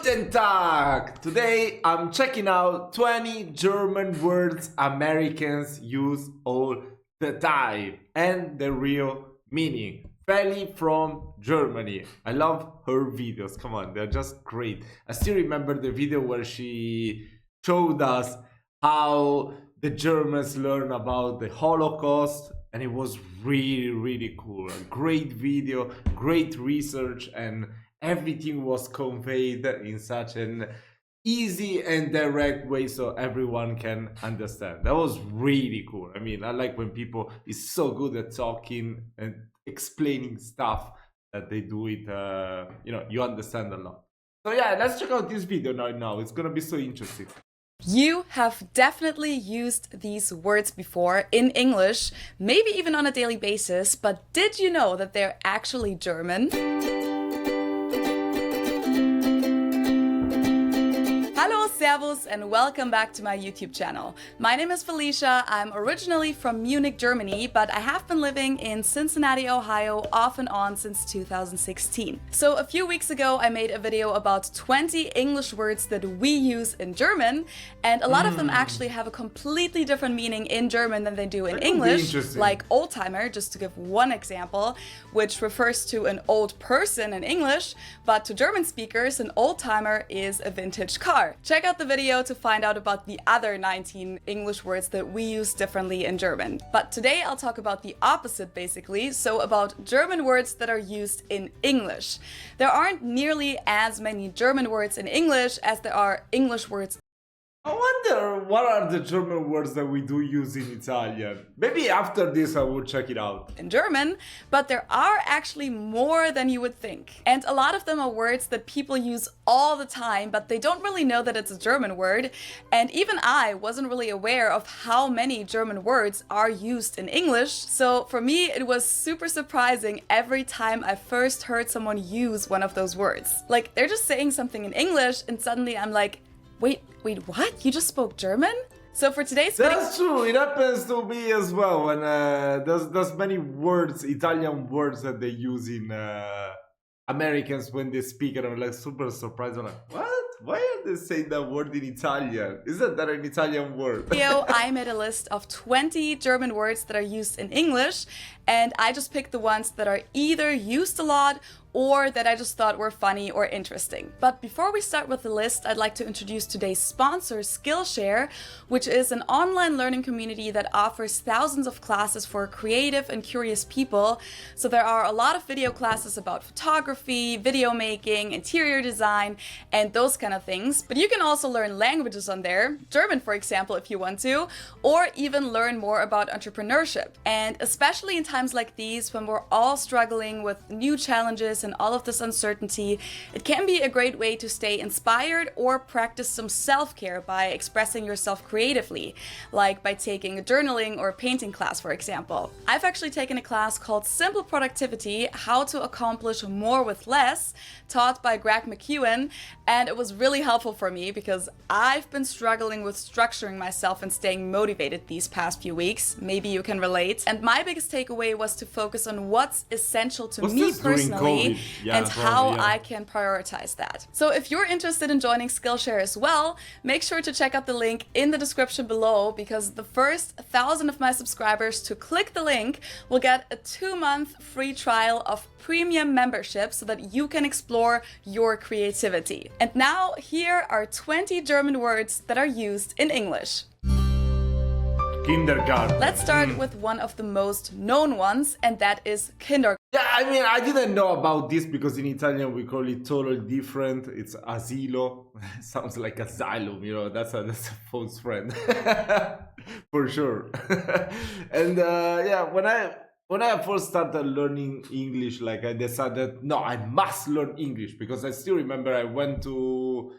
Guten Tag! Today I'm checking out 20 German words Americans use all the time and the real meaning. Feli from Germany. I love her videos. Come on, they're just great. I still remember the video where she showed us how the Germans learn about the Holocaust, and it was really cool. A great video, great research, and everything was conveyed in such an easy and direct way so everyone can understand. That was really cool. I mean, I like when people is so good at talking and explaining stuff that they do it, you understand a lot. So yeah, let's check out this video right now. It's gonna be so interesting. You have definitely used these words before in English, maybe even on a daily basis, but did you know that they're actually German? Hallo, Servus, and welcome back to my YouTube channel. My name is Felicia. I'm originally from Munich, Germany, but I have been living in Cincinnati, Ohio off and on since 2016. So a few weeks ago, I made a video about 20 English words that we use in German, and a lot of them actually have a completely different meaning in German than they do in English, like old-timer, just to give one example, which refers to an old person in English, but to German speakers, an old-timer is a vintage car. Check out the video to find out about the other 19 English words that we use differently in German. But today I'll talk about the opposite, basically, so about German words that are used in English. There aren't nearly as many German words in English as there are English words. I wonder what are the German words that we do use in Italian. Maybe after this I will check it out. In German, but there are actually more than you would think. And a lot of them are words that people use all the time, but they don't really know that it's a German word. And even I wasn't really aware of how many German words are used in English. So for me, it was super surprising every time I first heard someone use one of those words. Like, they're just saying something in English and suddenly I'm like, Wait, what? You just spoke German? So for today's video... That's true, it happens to me as well. And there's many words, Italian words that they use in Americans when they speak, and I'm like super surprised. I'm like, what? Why are they saying that word in Italian? Isn't that an Italian word? I made a list of 20 German words that are used in English, and I just picked the ones that are either used a lot or that I just thought were funny or interesting. But before we start with the list, I'd like to introduce today's sponsor, Skillshare, which is an online learning community that offers thousands of classes for creative and curious people. So there are a lot of video classes about photography, video making, interior design, and those kind of things. But you can also learn languages on there, German for example, if you want to, or even learn more about entrepreneurship. And especially in times like these, when we're all struggling with new challenges and all of this uncertainty, it can be a great way to stay inspired or practice some self-care by expressing yourself creatively, like by taking a journaling or painting class, for example. I've actually taken a class called Simple Productivity: How to Accomplish More with Less, taught by Greg McEwen, and it was really helpful for me because I've been struggling with structuring myself and staying motivated these past few weeks. Maybe you can relate. And my biggest takeaway was to focus on what's essential to me personally and how I can prioritize that. So if you're interested in joining Skillshare as well, make sure to check out the link in the description below, because the first 1,000 of my subscribers to click the link will get a 2-month free trial of premium membership so that you can explore your creativity. And now here are 20 German words that are used in English. Kindergarten. Let's start with one of the most known ones, and that is kindergarten. Yeah, I mean, I didn't know about this because in Italian we call it totally different. It's asilo. Sounds like asylum, that's a false friend. For sure. And when I first started learning English, like I decided, no, I must learn English, because I still remember I went to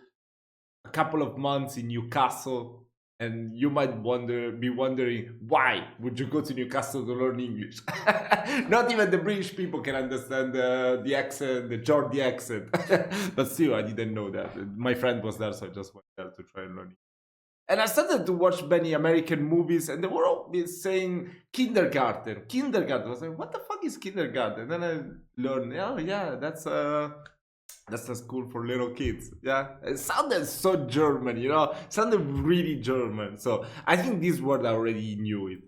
a couple of months in Newcastle. And you might be wondering, why would you go to Newcastle to learn English? Not even the British people can understand the accent, the Geordie accent. But still, I didn't know that. My friend was there, so I just went there to try and learn it. And I started to watch many American movies, and they were all saying kindergarten. Kindergarten. I was like, what the fuck is kindergarten? And then I learned, oh yeah, that's That's a school for little kids. Yeah, it sounded so German, it sounded really German. So I think this word I already knew it.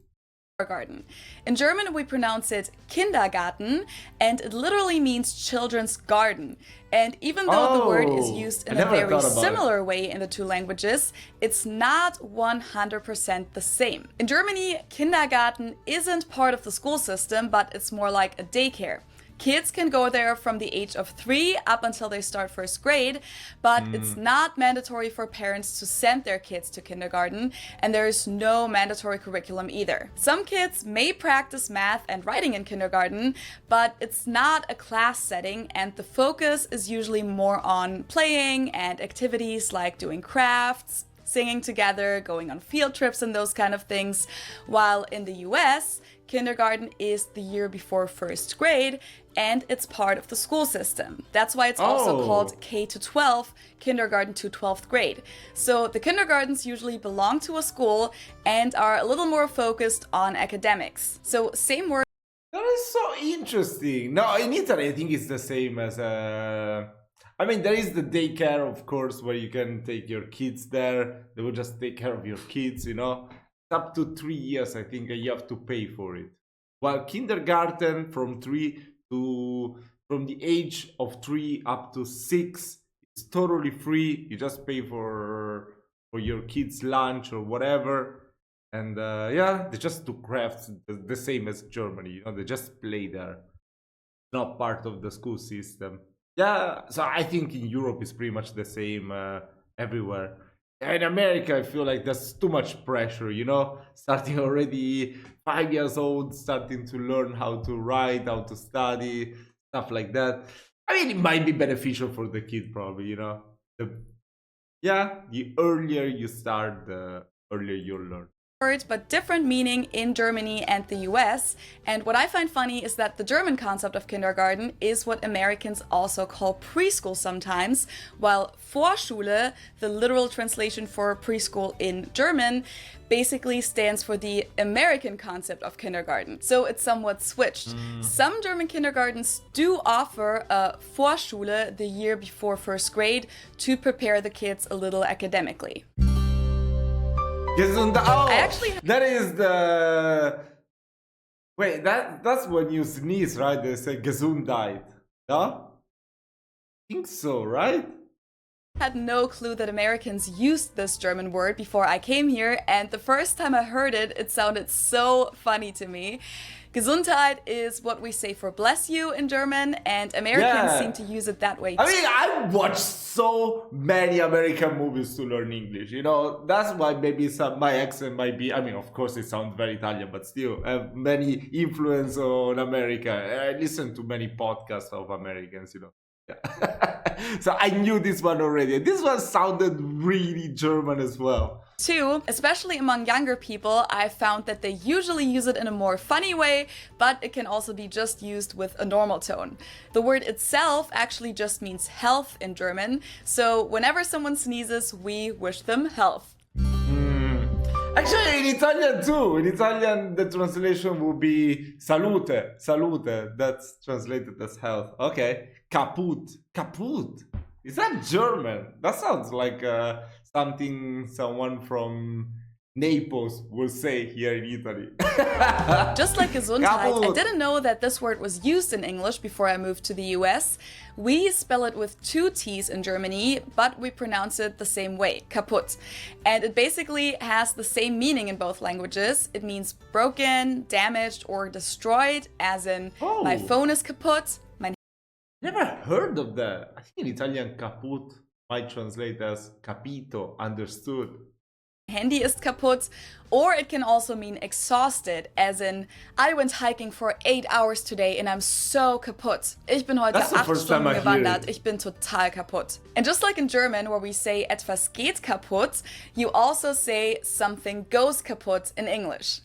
Kindergarten. In German, we pronounce it Kindergarten, and it literally means children's garden. And even though the word is used in a very similar way in the two languages, it's not 100% the same. In Germany, kindergarten isn't part of the school system, but it's more like a daycare. Kids can go there from the age of 3 up until they start first grade, but it's not mandatory for parents to send their kids to kindergarten, and there is no mandatory curriculum either. Some kids may practice math and writing in kindergarten, but it's not a class setting, and the focus is usually more on playing and activities like doing crafts, singing together, going on field trips and those kind of things, while in the US, kindergarten is the year before first grade, and it's part of the school system. That's why it's also called K to 12, kindergarten to 12th grade. So the kindergartens usually belong to a school and are a little more focused on academics. So same word. That is so interesting. No, in Italy, I think it's the same as there is the daycare, of course, where you can take your kids there. They will just take care of your kids, Up to 3 years, I think you have to pay for it. While kindergarten from the age of 3 up to 6 is totally free. You just pay for your kids' lunch or whatever. And they just do crafts the same as Germany. They just play there. Not part of the school system. Yeah, so I think in Europe it's pretty much the same everywhere. In America, I feel like there's too much pressure, starting already 5 years old, starting to learn how to write, how to study, stuff like that. It might be beneficial for the kid, probably, The earlier you start, the earlier you'll learn. But different meaning in Germany and the US. And what I find funny is that the German concept of kindergarten is what Americans also call preschool sometimes, while Vorschule, the literal translation for preschool in German, basically stands for the American concept of kindergarten. So it's somewhat switched. Some German kindergartens do offer a Vorschule the year before first grade to prepare the kids a little academically. Gesundheit. That is the... Wait, that's when you sneeze, right? They say Gesundheit. Yeah? I think so, right? I had no clue that Americans used this German word before I came here, and the first time I heard it, it sounded so funny to me. Gesundheit is what we say for bless you in German, and Americans seem to use it that way too. I watched so many American movies to learn English, That's why maybe my accent might be, of course it sounds very Italian, but still have many influence on America. I listen to many podcasts of Americans, So I knew this one already. This one sounded really German as well. Too, especially among younger people, I found that they usually use it in a more funny way, but it can also be just used with a normal tone. The word itself actually just means health in German, so whenever someone sneezes, we wish them health. Actually, in Italian too. In Italian, the translation would be salute. Salute. That's translated as health. Okay. Kaput. Kaput. Is that German? That sounds like something someone from Naples will say here in Italy. Just like Gesundheit, I didn't know that this word was used in English before I moved to the US. We spell it with 2 T's in Germany, but we pronounce it the same way, kaput. And it basically has the same meaning in both languages. It means broken, damaged, or destroyed, as in my phone is kaput. Never heard of that. I think in Italian kaput might translate as capito, understood. Handy ist kaputt, or it can also mean exhausted, as in I went hiking for 8 hours today and I'm so kaputt. Ich bin heute 8 Stunden gewandert, ich bin total kaputt. And just like in German, where we say etwas geht kaputt, you also say something goes kaputt in English.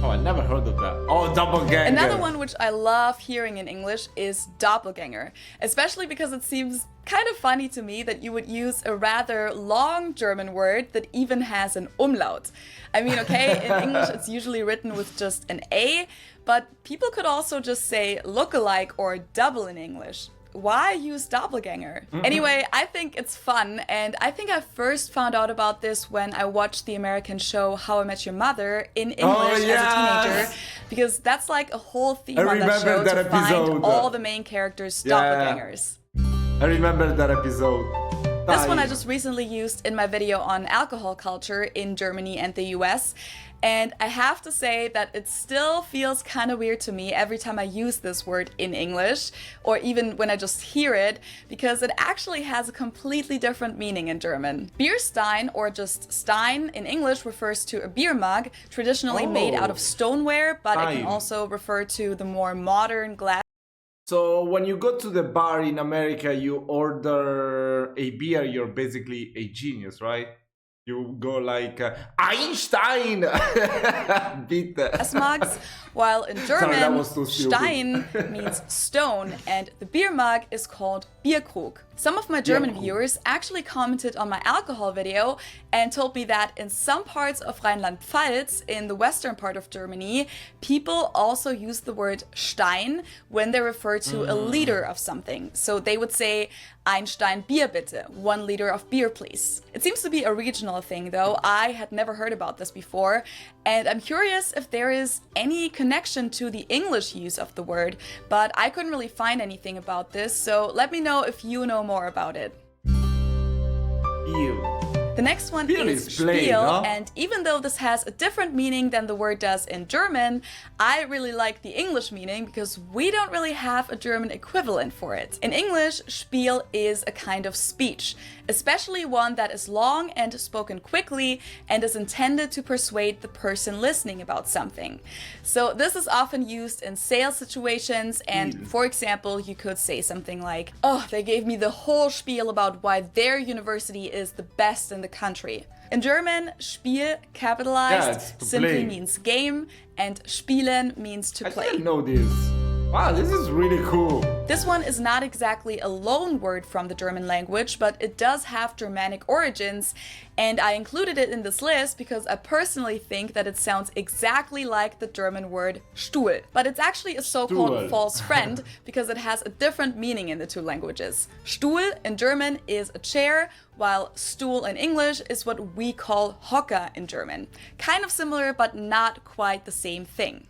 Oh, I never heard of that. Oh, doppelganger. Another one which I love hearing in English is doppelganger, especially because it seems kind of funny to me that you would use a rather long German word that even has an umlaut. Okay, in English it's usually written with just an A, but people could also just say look-alike or double in English. why use doppelganger? Anyway, I think it's fun, and I think I first found out about this when I watched the American show How I Met Your Mother in English as a teenager, because that's like a whole theme on that show to find all the main characters' doppelgangers. I remember that episode. This one I just recently used in my video on alcohol culture in Germany and the US. And I have to say that it still feels kind of weird to me every time I use this word in English, or even when I just hear it, because it actually has a completely different meaning in German. Beer stein, or just stein in English, refers to a beer mug, traditionally made out of stoneware, but it can also refer to the more modern glass. So when you go to the bar in America, you order a beer, you're basically a genius, right? You go like Einstein! Bitte. Mugs, while in German, Stein means stone, and the beer mug is called Bierkrug. Some of my German viewers actually commented on my alcohol video and told me that in some parts of Rheinland-Pfalz, in the western part of Germany, people also use the word Stein when they refer to a liter of something. So they would say, ein Stein Bier bitte, 1 liter of beer please. It seems to be a regional thing though. I had never heard about this before, and I'm curious if there is any connection to the English use of the word, but I couldn't really find anything about this, so let me know if you know more about it. The next one is Spiel, and even though this has a different meaning than the word does in German, I really like the English meaning because we don't really have a German equivalent for it. In English, Spiel is a kind of speech, especially one that is long and spoken quickly and is intended to persuade the person listening about something. So this is often used in sales situations, and for example, you could say something like, "Oh, they gave me the whole spiel about why their university is the best in the country." In German, Spiel, capitalized, simply means game, and spielen means to play. I didn't know this. Wow, this is really cool. This one is not exactly a loan word from the German language, but it does have Germanic origins, and I included it in this list because I personally think that it sounds exactly like the German word Stuhl. But it's actually a so-called false friend because it has a different meaning in the two languages. Stuhl in German is a chair, while Stuhl in English is what we call Hocker in German. Kind of similar, but not quite the same thing.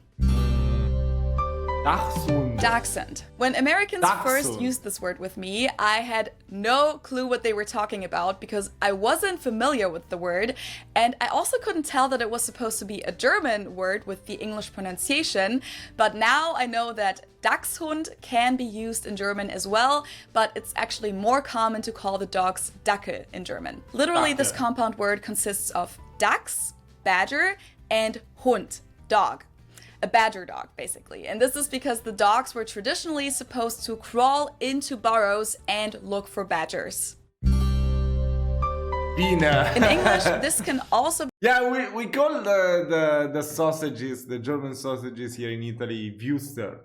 Dachshund. When Americans first used this word with me, I had no clue what they were talking about because I wasn't familiar with the word, and I also couldn't tell that it was supposed to be a German word with the English pronunciation, but now I know that Dachshund can be used in German as well, but it's actually more common to call the dogs Dackel in German. Literally, this compound word consists of Dachs, badger, and Hund, dog. A badger dog, basically. And this is because the dogs were traditionally supposed to crawl into burrows and look for badgers. Wiener. In English, this can also we call the sausages, the German sausages here in Italy, Wuster.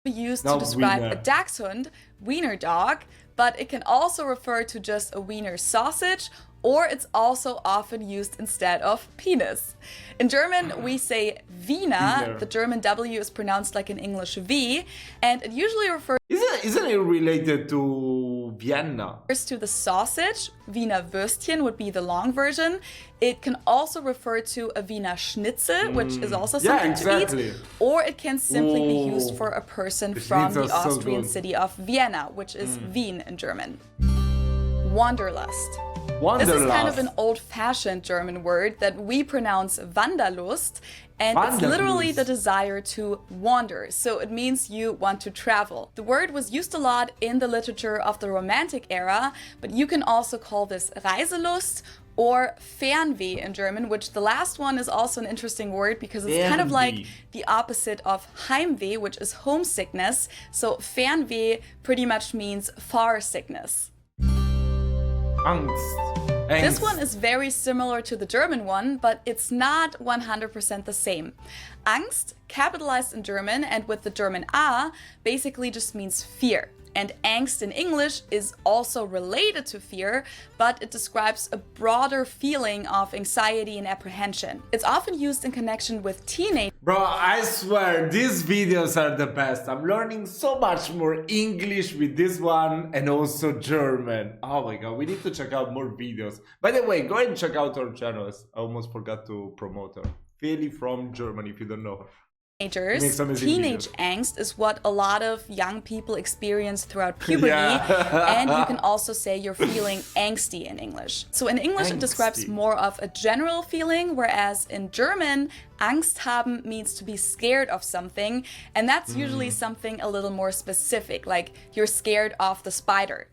be used to describe a Dachshund, wiener dog, but it can also refer to just a wiener sausage, or it's also often used instead of penis. In German, we say Wiener. The German W is pronounced like an English V, and it usually refers Isn't it related to Vienna? to the sausage. Wiener Würstchen would be the long version. It can also refer to a Wiener Schnitzel, which is also something to eat, or it can simply be used for a person from the Austrian city of Vienna, which is Wien in German. Wanderlust. This is kind of an old-fashioned German word that we pronounce Wanderlust, and it's literally the desire to wander, so it means you want to travel. The word was used a lot in the literature of the Romantic era, but you can also call this Reiselust or Fernweh in German, which the last one is also an interesting word because it's kind of like the opposite of Heimweh, which is homesickness. So Fernweh pretty much means far sickness. Angst. This one is very similar to the German one, but it's not 100% the same. Angst, capitalized in German and with the German A, basically just means fear. And angst in English is also related to fear, but it describes a broader feeling of anxiety and apprehension. It's often used in connection with teenage. Bro, I swear, these videos are the best. I'm learning so much more English with this one and also German. Oh my god, we need to check out more videos. By the way, go ahead and check out our channels. I almost forgot to promote her. Feli from Germany, if you don't know her. Teenage angst is what a lot of young people experience throughout puberty, and you can also say you're feeling angsty in English. So in English it describes more of a general feeling, whereas in German, Angst haben means to be scared of something, and that's usually something a little more specific, like you're scared of the spider.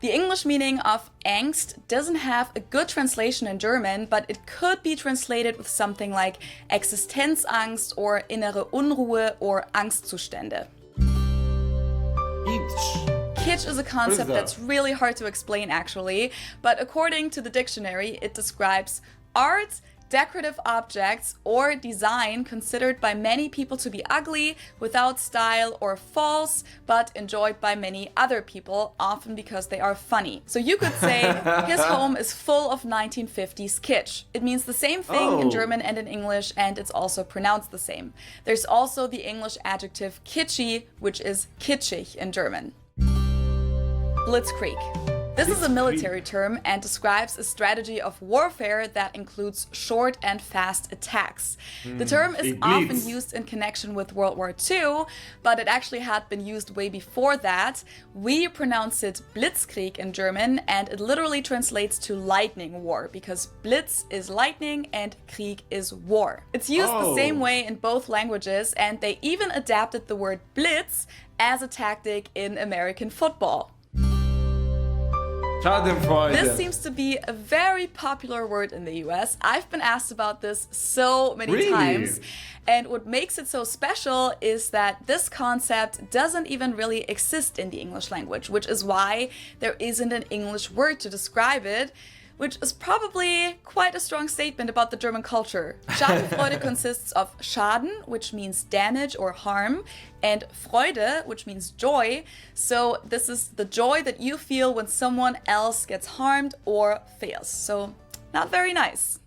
The English meaning of angst doesn't have a good translation in German, but it could be translated with something like Existenzangst or innere Unruhe or Angstzustände. Kitsch is a concept that's really hard to explain actually, but according to the dictionary, it describes art, decorative objects, or design considered by many people to be ugly, without style, or false, but enjoyed by many other people, often because they are funny. So you could say, his home is full of 1950s kitsch. It means the same thing in German and in English, and it's also pronounced the same. There's also the English adjective kitschy, which is kitschig in German. Blitzkrieg. This is a military term and describes a strategy of warfare that includes short and fast attacks. The term is often used in connection with World War II, but it actually had been used way before that. We pronounce it blitzkrieg in German, and it literally translates to lightning war, because blitz is lightning and krieg is war. It's used the same way in both languages, and they even adapted the word blitz as a tactic in American football. Schadenfreude. This seems to be a very popular word in the US. I've been asked about this so many times. And what makes it so special is that this concept doesn't even really exist in the English language, which is why there isn't an English word to describe it, which is probably quite a strong statement about the German culture. Schadenfreude consists of Schaden, which means damage or harm, and Freude, which means joy. So this is the joy that you feel when someone else gets harmed or fails. So not very nice.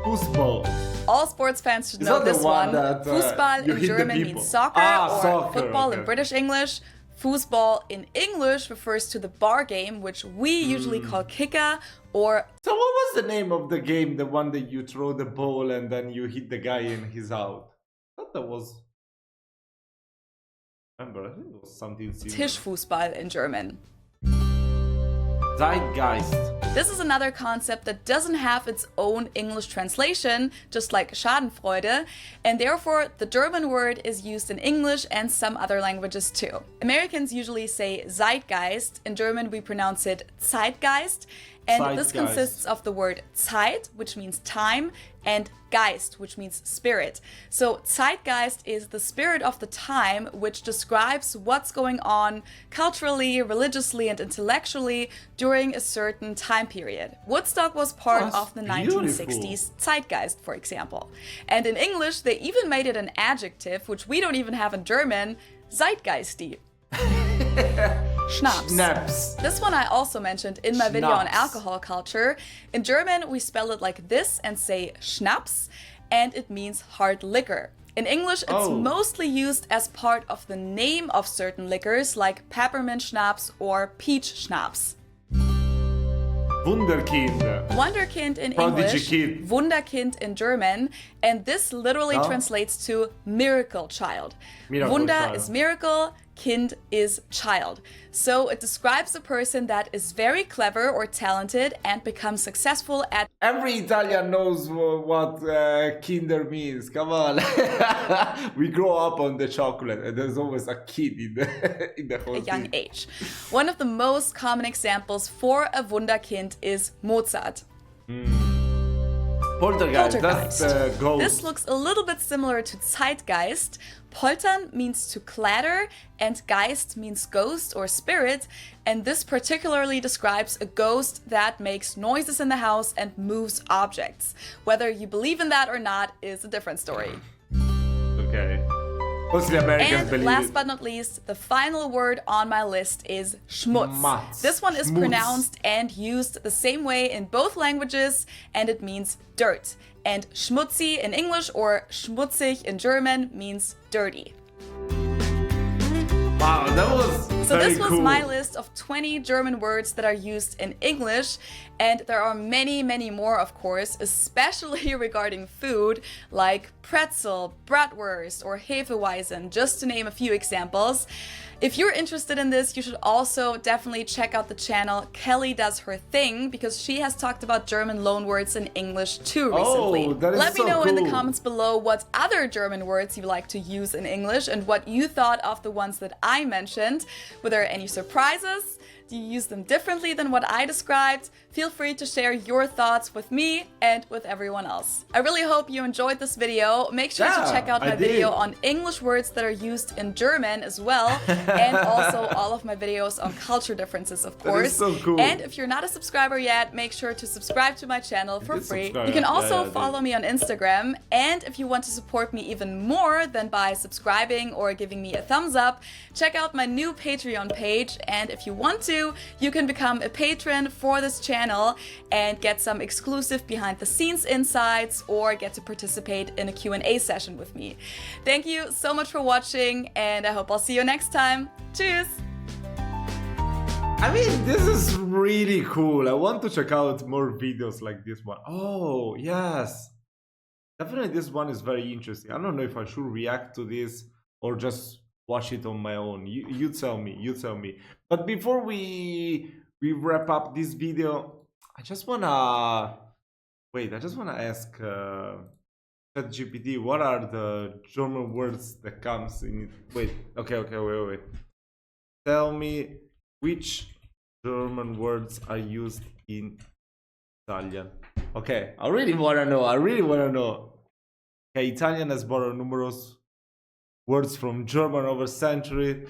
Foosball. All sports fans should know this one. Foosball in German means soccer, or football in British English. Foosball in English refers to the bar game, which we usually call kicker, or... So what was the name of the game, the one that you throw the ball and then you hit the guy and he's out? I thought that was... I think it was something similar. Tischfußball in German. Zeitgeist. This is another concept that doesn't have its own English translation, just like Schadenfreude, and therefore the German word is used in English and some other languages too. Americans usually say Zeitgeist. In German we pronounce it Zeitgeist, and this consists of the word Zeit, which means time, and Geist, which means spirit. So Zeitgeist is the spirit of the time, which describes what's going on culturally, religiously, and intellectually during a certain time period. Woodstock was part of the 1960s Zeitgeist, for example. And in English, they even made it an adjective, which we don't even have in German, Zeitgeisty. Schnaps. This one I also mentioned in my video on alcohol culture. In German, we spell it like this and say Schnaps, and it means hard liquor. In English, it's mostly used as part of the name of certain liquors like peppermint schnapps or peach schnapps. Wunderkind. Wunderkind in Prodigy English, kid. Wunderkind in German, and this literally translates to miracle child. Wunder is miracle, Kind is child. So it describes a person that is very clever or talented and becomes successful at... Every Italian knows what kinder means, come on. We grow up on the chocolate and there's always a kid in the whole thing. young age. One of the most common examples for a Wunderkind is Mozart. Poltergeist, that's the ghost. This looks a little bit similar to Zeitgeist. Poltern means to clatter, and Geist means ghost or spirit, and this particularly describes a ghost that makes noises in the house and moves objects. Whether you believe in that or not is a different story. Okay. Mostly Americans And believe last it. but not least, the final word on my list is schmutz. Schmutz. This one is Schmutz. pronounced and used the same way in both languages, and it means dirt. And schmutzi in English or schmutzig in German means dirty. Wow, that was So very this was cool. my list of 20 German words that are used in English, and there are many, many more, of course, especially regarding food, like pretzel, bratwurst, or Hefeweizen, just to name a few examples. If you're interested in this, you should also definitely check out the channel Kelly Does Her Thing, because she has talked about German loanwords in English too recently. Oh, that is Let me so know in the cool. comments below what other German words you like to use in English and what you thought of the ones that I mentioned. Were there any surprises? Do you use them differently than what I described? Feel free to share your thoughts with me and with everyone else. I really hope you enjoyed this video. Make sure to check out I my did. video on English words that are used in German as well, and also all of my videos on culture differences, of course. is so cool. And if you're not a subscriber yet, make sure to subscribe to my channel for did free. subscribe, You can yeah, also yeah, I did. follow me on Instagram, and if you want to support me even more than by subscribing or giving me a thumbs up, check out my new Patreon page, and if you want to, you can become a patron for this channel and get some exclusive behind the scenes insights or get to participate in a Q&A session with me. Thank you so much for watching, and I hope I'll see you next time. Tschüss! I mean, this is really cool. I want to check out more videos like this one. Oh, yes. Definitely this one is very interesting. I don't know if I should react to this or just watch it on my own. You tell me, you tell me. But before we wrap up this video, I just wanna ask ChatGPT, what are the German words that comes in it? Wait, wait. Tell me which German words are used in Italian. Okay, I really wanna know. Okay, Italian has borrowed numerous words from German over century.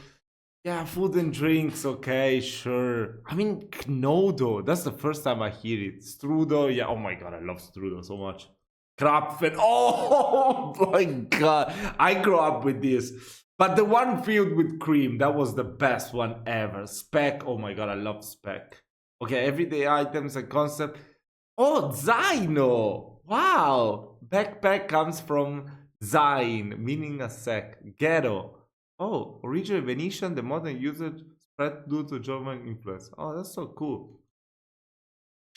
Yeah, food and drinks, okay, sure. I mean, Knodo, that's the first time I hear it. Strudel, yeah, oh my god, I love strudel so much. Krapfen, oh my god, I grew up with this. But the one filled with cream, that was the best one ever. Speck, oh my god, I love speck. Okay, everyday items and concept. Oh, zaino, wow. Backpack comes from zain, meaning a sack. Ghetto. Oh, originally Venetian, the modern usage spread due to German influence. Oh, that's so cool.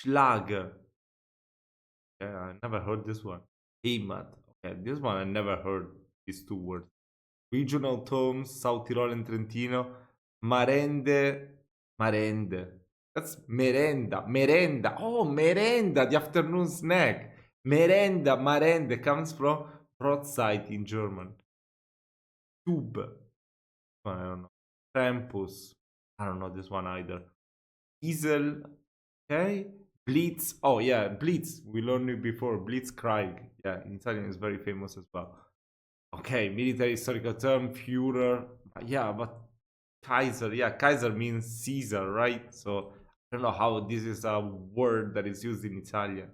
Schlag. Yeah, I never heard this one. Heimat. Okay, this one I never heard. These two words. Regional terms, South Tyrol and Trentino. Marende. That's merenda. Merenda. Oh, merenda, the afternoon snack. Merenda, marende comes from broadside in German. Tube. I don't know. Tempus. I don't know this one either. Diesel. Okay. Blitz. Oh yeah, Blitz. We learned it before. Blitzkrieg. Yeah, in Italian is very famous as well. Okay, military historical term. Führer. Yeah, but Kaiser. Yeah, Kaiser means Caesar, right? So I don't know how this is a word that is used in Italian.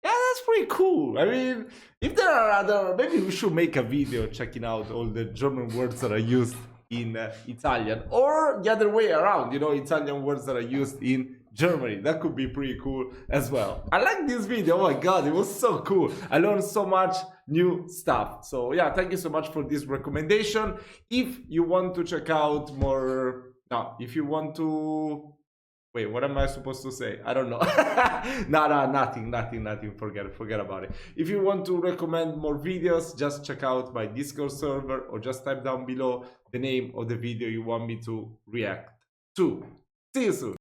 Yeah, that's pretty cool. I mean, if there are other, maybe we should make a video checking out all the German words that are used in Italian, or the other way around, you know, Italian words that are used in Germany. That could be pretty cool as well. I like this video. Oh my god, it was so cool. I learned so much new stuff. So yeah, thank you so much for this recommendation. If you want to check out more, no, if you want to, wait, what am I supposed to say? I don't know. No, nothing. Forget about it. If you want to recommend more videos, just check out my Discord server or just type down below the name of the video you want me to react to. See you soon.